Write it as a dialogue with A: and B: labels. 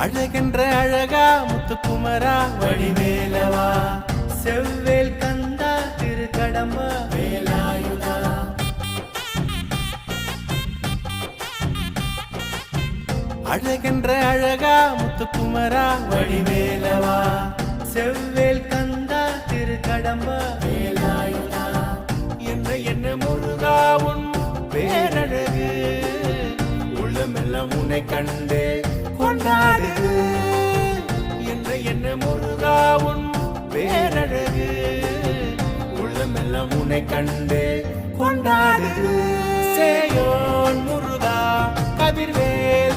A: அழகென்ற அழகா முத்துக்குமரா வடிவேலவா
B: செவ்வேல் கந்தா திருக்கடம்பா
A: வேலாயுதா அழகென்ற அழகா முத்துக்குமரா வடிவேலவா
B: செவ்வேல் கந்தா திருக்கடம்பா
A: வேலாயுதா என்ன முருகா உன் பேரழகு உள்ளமெல்லாம் உன்னை கண்டே கொண்டாடுது என்ன முருகா உன் பேரழகு உள்ளமெல்லாம் உன்னை கண்டே கொண்டாடுது சேயோன் முருகா கதிர்வேல்